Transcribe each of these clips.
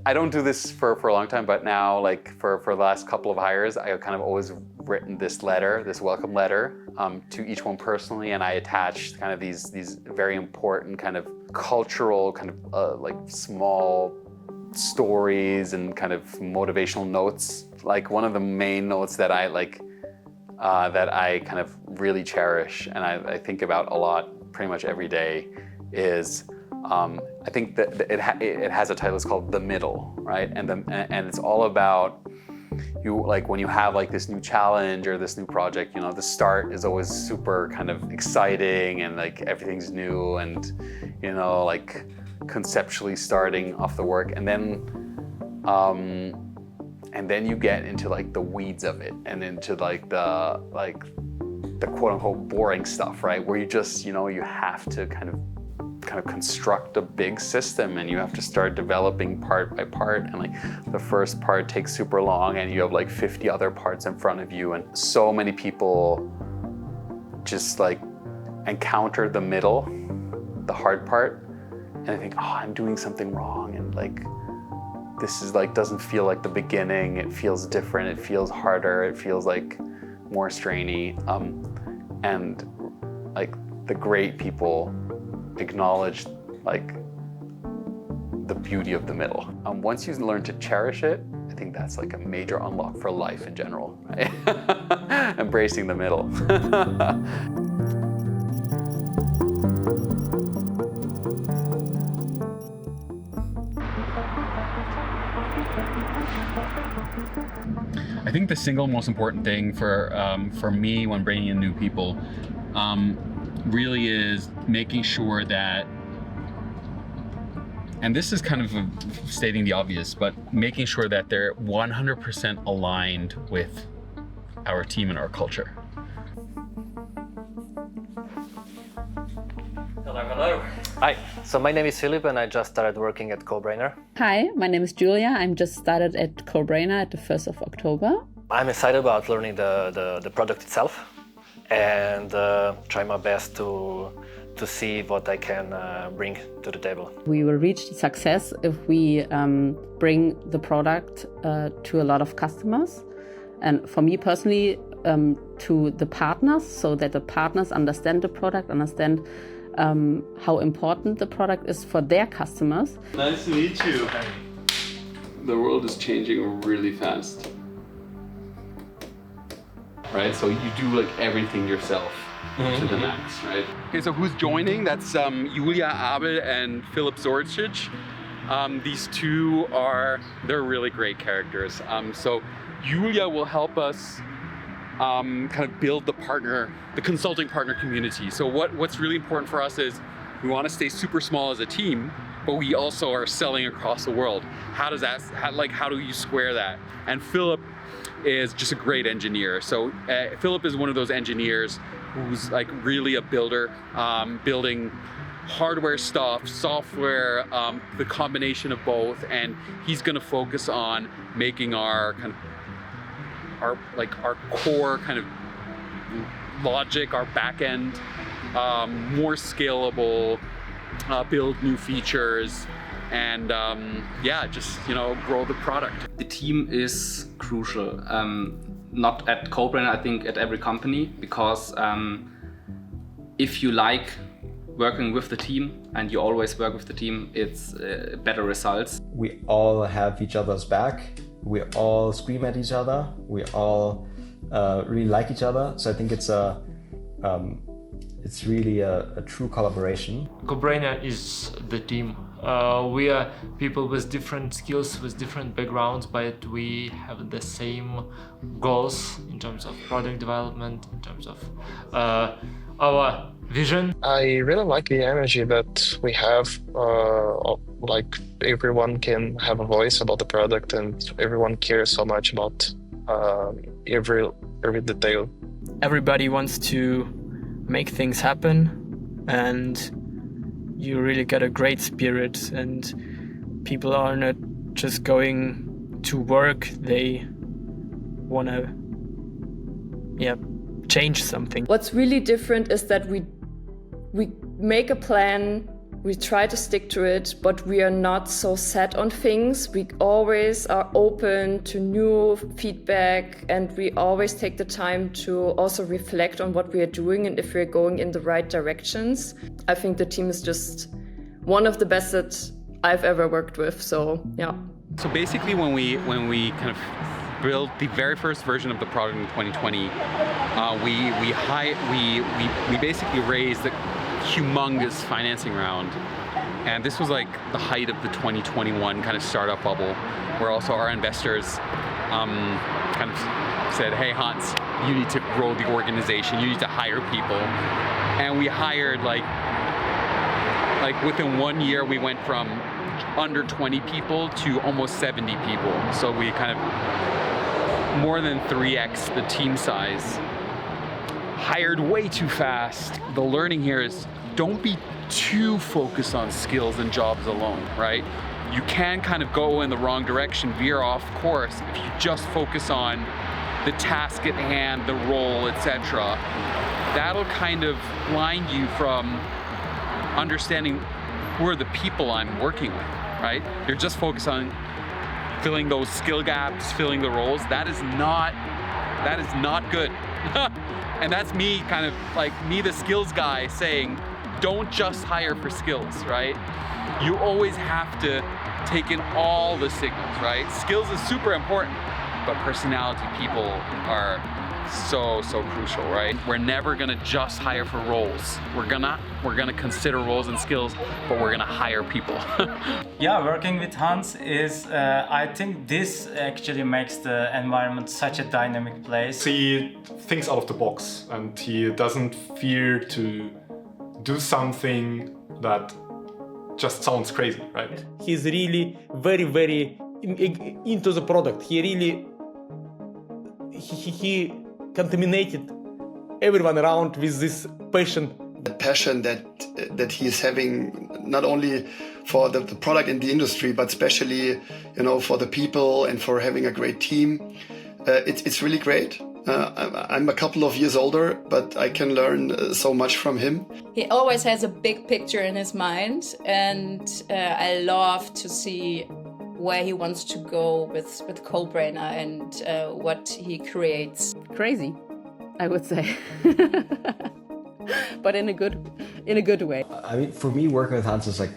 I don't do this for a long time, but now, like for the last couple of hires, I have kind of always written this letter, this welcome letter, to each one personally, and I attached kind of these very important kind of cultural, kind of like small stories and kind of motivational notes. Like one of the main notes that I like, that I kind of really cherish and I think about a lot, pretty much every day, is I think that it has a title. It's called The Middle, right? And it's all about you, like when you have like this new challenge or this new project. You know, the start is always super kind of exciting and like everything's new and, you know, like conceptually starting off the work, and then you get into like the weeds of it and into like the quote unquote boring stuff, right? Where you just, you know, you have to kind of construct a big system and you have to start developing part by part, and like the first part takes super long and you have like 50 other parts in front of you, and so many people just like encounter the middle, the hard part, and I think, oh, I'm doing something wrong, and like this is like doesn't feel like the beginning. It feels different, it feels harder, it feels like more strainy, and like the great people acknowledge like the beauty of the middle. Once you learn to cherish it, I think that's like a major unlock for life in general, right? Embracing the middle. I think the single most important thing for me when bringing in new people really is making sure that, and this is kind of stating the obvious, but making sure that they're 100% aligned with our team and our culture. Hello. Hi, so my name is Philip and I just started working at Cobrainer. Hi, my name is Julia. I'm just started at Cobrainer at the 1st of October. I'm excited about learning the product itself and try my best to see what I can bring to the table. We will reach success if we bring the product to a lot of customers, and for me personally, to the partners, so that the partners understand the product, understand how important the product is for their customers. Nice to meet you. The world is changing really fast, right? So you do like everything yourself to the max, right? Okay, so who's joining? That's Julia Abel and Philip Zorcic. These two they're really great characters. So Julia will help us kind of build the consulting partner community. So what's really important for us is we want to stay super small as a team, but we also are selling across the world. How do you square that? And Philip is just a great engineer. So Philip is one of those engineers who's like really a builder, building hardware stuff, software, the combination of both, and he's going to focus on making our core kind of logic, our back end, more scalable, build new features, and just grow the product. The team is crucial. Not at Cobrainer, I think at every company, because if you like working with the team and you always work with the team, it's better results. We all have each other's back. We all scream at each other. We all really like each other. So I think it's really a true collaboration. Cobrainer is the team. We are people with different skills, with different backgrounds, but we have the same goals in terms of product development, in terms of our vision. I really like the energy that we have, like everyone can have a voice about the product and everyone cares so much about every detail. Everybody wants to make things happen, and you really get a great spirit, and people are not just going to work, they want to change something. What's really different is that we make a plan We try to stick to it, but we are not so set on things. We always are open to new feedback, and we always take the time to also reflect on what we are doing and if we're going in the right directions. I think the team is just one of the best that I've ever worked with, so yeah. So basically when we kind of built the very first version of the product in 2020, we basically raised the humongous financing round, and this was like the height of the 2021 kind of startup bubble, where also our investors kind of said, hey Hans, you need to grow the organization, you need to hire people. And we hired like within 1 year we went from under 20 people to almost 70 people, so we kind of more than 3x the team size. Hired way too fast. The learning here is don't be too focused on skills and jobs alone, right? You can kind of go in the wrong direction, veer off course if you just focus on the task at hand, the role, etc. That'll kind of blind you from understanding who are the people I'm working with, right? You're just focused on filling those skill gaps, filling the roles. That is not good. And that's me kind of like me, the skills guy, saying, don't just hire for skills, right? You always have to take in all the signals, right? Skills is super important, but personality, people are so crucial, right? We're never gonna just hire for roles. We're gonna consider roles and skills, but we're gonna hire people. Yeah, working with Hans is, I think this actually makes the environment such a dynamic place. He thinks out of the box, and he doesn't fear to do something that just sounds crazy, right? He's really very into the product. He really he contaminated everyone around with this passion. The passion that he is having, not only for the product in the industry, but especially, for the people and for having a great team. It's really great. I'm a couple of years older, but I can learn so much from him. He always has a big picture in his mind, and I love to see where he wants to go with Cobrainer and what he creates. Crazy, I would say, but in a good way. I mean, for me, working with Hans is like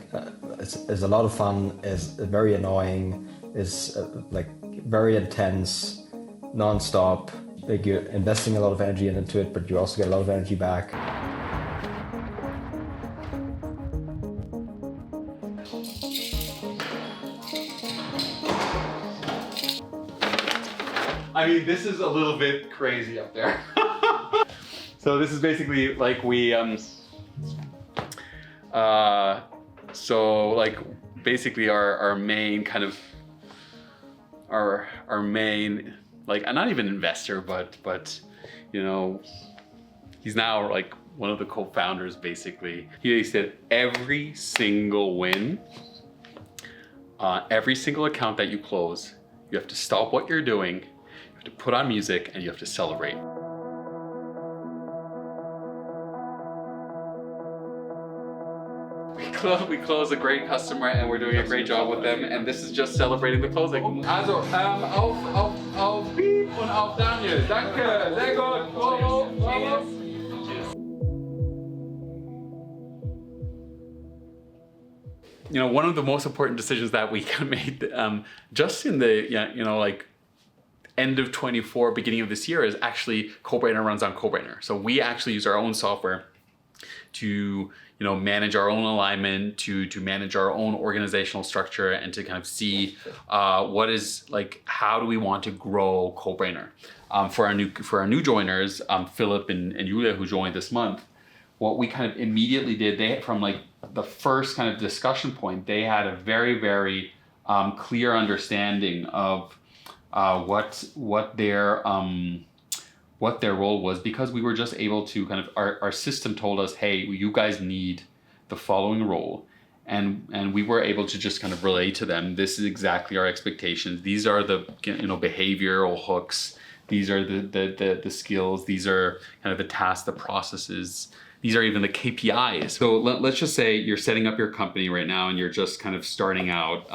is a lot of fun. Is very annoying. Is like very intense, non-stop. Like you're investing a lot of energy into it, but you also get a lot of energy back. I mean, this is a little bit crazy up there. So this is basically like basically our main kind of our main, like, not even investor, but he's now like one of the co-founders basically. He said every single win, every single account that you close, you have to stop what you're doing, you have to put on music, and you have to celebrate. We close a great customer and we're doing a great job with them, and this is just celebrating the closing. Also, auf Piep und auf Daniel. Danke, sehr gut. Bravo. One of the most important decisions that we made just in the end of 24, beginning of this year, is actually Cobrainer runs on Cobrainer. So we actually use our own software to manage our own alignment, to manage our own organizational structure, and to kind of see how do we want to grow Cobrainer. For our new joiners, Philip and Julia, who joined this month, what we kind of immediately did, from like the first kind of discussion point, they had a very, very clear understanding of what their role was, because we were just able to kind of, our system told us, hey, you guys need the following role, and we were able to just kind of relay to them, this is exactly our expectations, these are the behavioral hooks, these are the skills, these are kind of the tasks, the processes, these are even the KPIs. So let's just say you're setting up your company right now and you're just kind of starting out.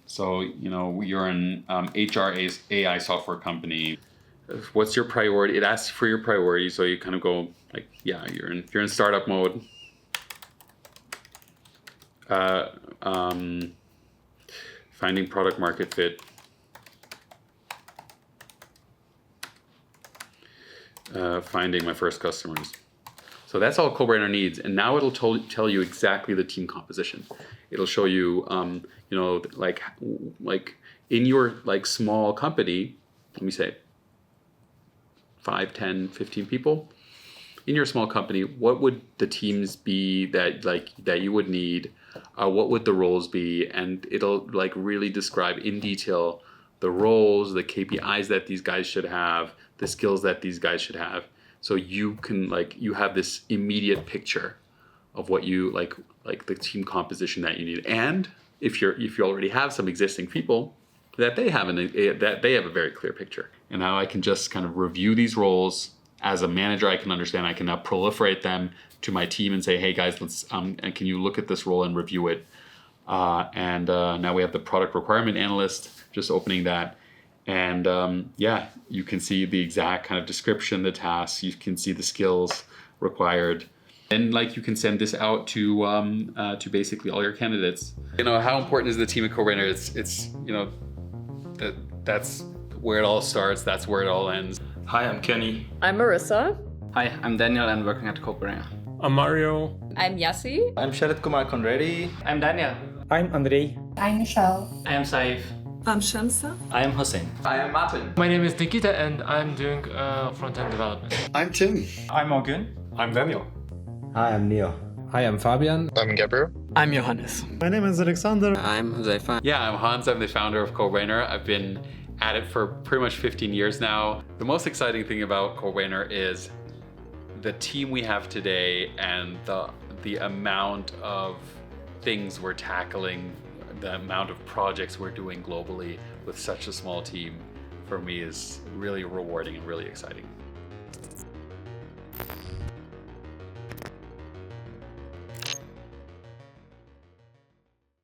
So, you know, you're an HR AI software company. What's your priority? It asks for your priority. So you kind of go like, yeah, you're in startup mode. Finding product market fit. Finding my first customers. So that's all Cobrainer needs, and now it'll tell you exactly the team composition. It'll show you, you know, like in your like small company, let me say 5, 10, 15 people. In your small company, what would the teams be that you would need? What would the roles be? And it'll like really describe in detail the roles, the KPIs that these guys should have, the skills that these guys should have. So you can you have this immediate picture of what you like the team composition that you need. And if you already have some existing people, that they have a very clear picture. And now I can just kind of review these roles as a manager. I can understand. I can now proliferate them to my team and say, hey guys, let's and can you look at this role and review it? And now we have the product requirement analyst. Just opening that. And yeah, you can see the exact kind of description, the tasks, you can see the skills required. And like you can send this out to basically all your candidates. You know, how important is the team at Cobrainer? It's you know, that's where it all starts, that's where it all ends. Hi, I'm Kenny. I'm Marissa. Hi, I'm Daniel and working at Cobrainer. I'm Mario. I'm Yassi. I'm Sharat Kumar Konredi. I'm Daniel. I'm Andrei. I'm Michelle. I am Saif. I'm Shamsa. I am Hossein. I am Martin. My name is Nikita and I'm doing front-end development. I'm Tim. I'm Ogun. I'm Daniel. Hi, I'm Neo. Hi, I'm Fabian. I'm Gabriel. I'm Johannes. My name is Alexander. I'm Huzaifa. Yeah, I'm Hans. I'm the founder of Cobrainer. I've been at it for pretty much 15 years now. The most exciting thing about Cobrainer is the team we have today and the amount of things we're tackling, the amount of projects we're doing globally with such a small team, for me is really rewarding and really exciting.